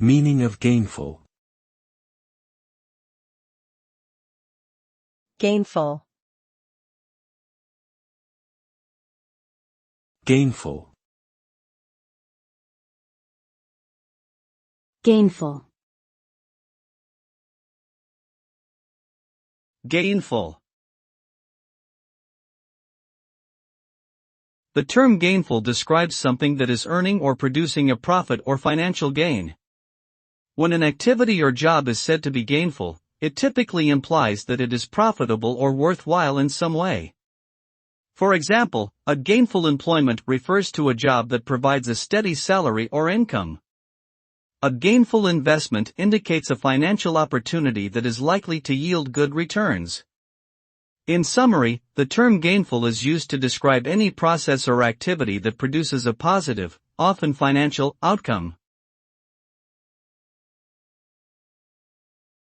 Meaning of gainful. Gainful. Gainful. Gainful. Gainful. The term gainful describes something that is earning or producing a profit or financial gain. When an activity or job is said to be gainful, it typically implies that it is profitable or worthwhile in some way. For example, a gainful employment refers to a job that provides a steady salary or income. A gainful investment indicates a financial opportunity that is likely to yield good returns. In summary, the term gainful is used to describe any process or activity that produces a positive, often financial, outcome.